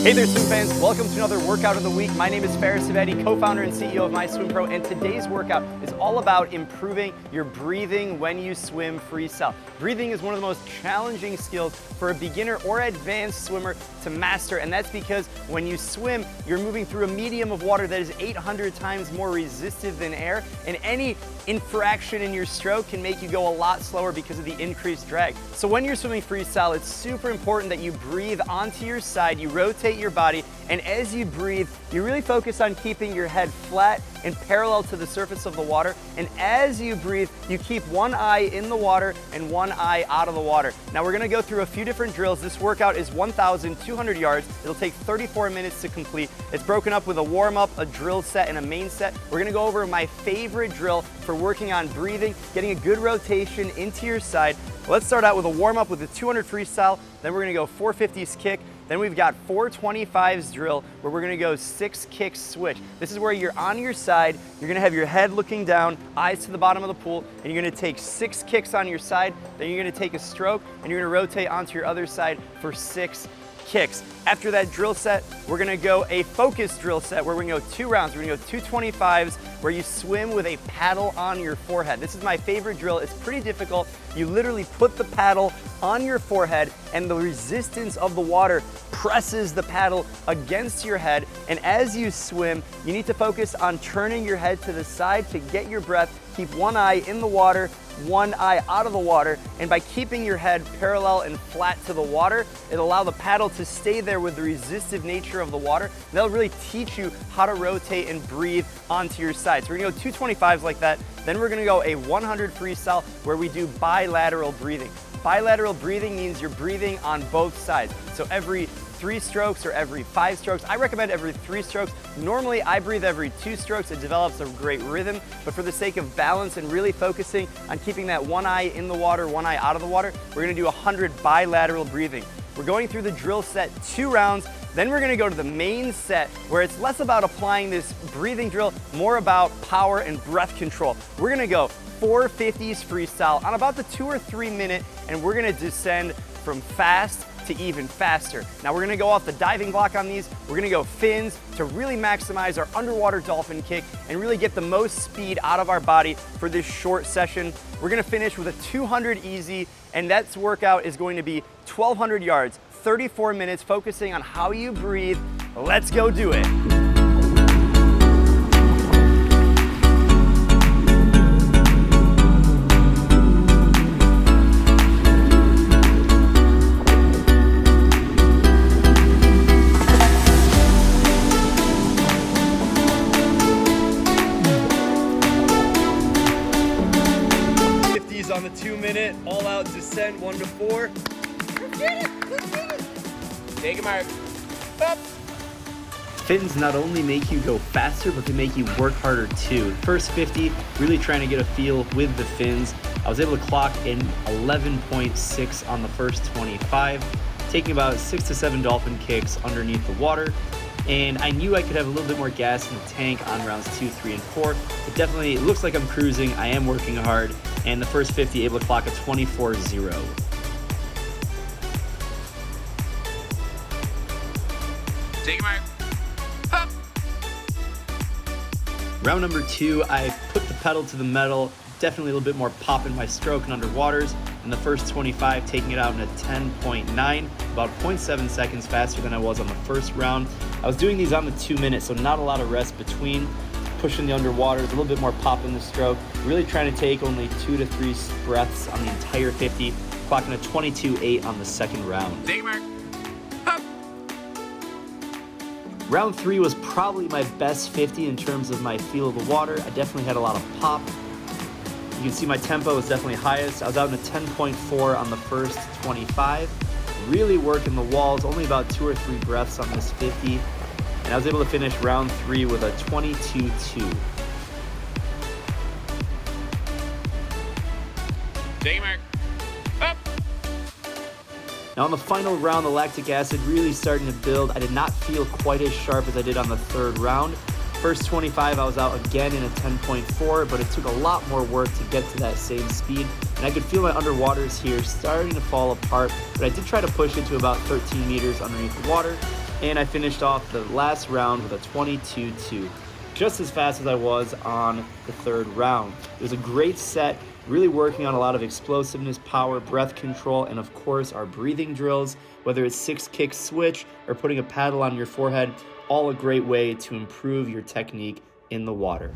Hey there, swim fans. Welcome to another workout of the week. My name is Faris Savedi, co-founder and CEO of MySwimPro, and today's workout is all about improving your breathing when you swim freestyle. Breathing is one of the most challenging skills for a beginner or advanced swimmer to master, and that's because when you swim, you're moving through a medium of water that is 800 times more resistive than air, and any infraction in your stroke can make you go a lot slower because of the increased drag. So when you're swimming freestyle, it's super important that you breathe onto your side, you rotate your body, and as you breathe, you really focus on keeping your head flat and parallel to the surface of the water. And as you breathe, you keep one eye in the water and one eye out of the water. Now we're gonna go through a few different drills. This workout is 1,200 yards. It'll take 34 minutes to complete. It's broken up with a warm-up, a drill set, and a main set. We're gonna go over my favorite drill for working on breathing, getting a good rotation into your side. Let's start out with a warm-up with a 200 freestyle, then we're gonna go 450s kick, then we've got 425s drill where we're gonna go 6 kicks switch. This is where you're on your side, you're gonna have your head looking down, eyes to the bottom of the pool, and you're gonna take 6 kicks on your side, then you're gonna take a stroke, and you're gonna rotate onto your other side for 6 kicks. After that drill set, we're gonna go a focus drill set where we're gonna go 2 rounds. We're gonna go 225s where you swim with a paddle on your forehead. This is my favorite drill. It's pretty difficult. You literally put the paddle on your forehead and the resistance of the water presses the paddle against your head. And as you swim, you need to focus on turning your head to the side to get your breath. Keep one eye in the water, one eye out of the water, and by keeping your head parallel and flat to the water, it'll allow the paddle to stay there with the resistive nature of the water. That'll really teach you how to rotate and breathe onto your side. So we're gonna go 225s like that, then we're gonna go a 100 freestyle where we do bilateral breathing. Bilateral breathing means you're breathing on both sides. So every 3 strokes or every 5 strokes. I recommend every 3 strokes. Normally I breathe every 2 strokes. It develops a great rhythm, but for the sake of balance and really focusing on keeping that one eye in the water, one eye out of the water, we're gonna do 100 bilateral breathing. We're going through the drill set 2 rounds, then we're gonna go to the main set where it's less about applying this breathing drill, more about power and breath control. We're gonna go 450s freestyle on about the 2 or 3 minute, and we're gonna descend from fast to even faster. Now we're gonna go off the diving block on these. We're gonna go fins to really maximize our underwater dolphin kick and really get the most speed out of our body for this short session. We're gonna finish with a 200 easy, and that workout is going to be 1,200 yards, 34 minutes, focusing on how you breathe. Let's go do it. 50s on the 2 minute, all out descent, 1 to 4. Let's get it, let's get it. Take a mark, up. Fins not only make you go faster, but they make you work harder too. First 50, really trying to get a feel with the fins. I was able to clock in 11.6 on the first 25, taking about 6 to 7 dolphin kicks underneath the water. And I knew I could have a little bit more gas in the tank on rounds 2, 3, and 4. It looks like I'm cruising, I am working hard, and the first 50 able to clock a 24.0. Take a mark. Up. Round number 2, I put the pedal to the metal, definitely a little bit more pop in my stroke and underwaters. In the first 25, taking it out in a 10.9, about 0.7 seconds faster than I was on the first round. I was doing these on the 2 minutes, so not a lot of rest between. Pushing the underwaters, a little bit more pop in the stroke. Really trying to take only 2 to 3 breaths on the entire 50, clocking a 22.8 on the second round. Take a mark. Up. Round 3 was probably my best 50 in terms of my feel of the water. I definitely had a lot of pop. You can see my tempo was definitely highest. I was out in a 10.4 on the first 25. Really working the walls, only about 2 or 3 breaths on this 50. And I was able to finish round 3 with a 22.2. Take a mark. Up. Now on the final round, the lactic acid really starting to build. I did not feel quite as sharp as I did on the third round. First 25, I was out again in a 10.4, but it took a lot more work to get to that same speed. And I could feel my underwaters here starting to fall apart, but I did try to push it to about 13 meters underneath the water. And I finished off the last round with a 22-2, just as fast as I was on the third round. It was a great set, really working on a lot of explosiveness, power, breath control, and of course our breathing drills, whether it's 6-kick switch or putting a paddle on your forehead, all a great way to improve your technique in the water.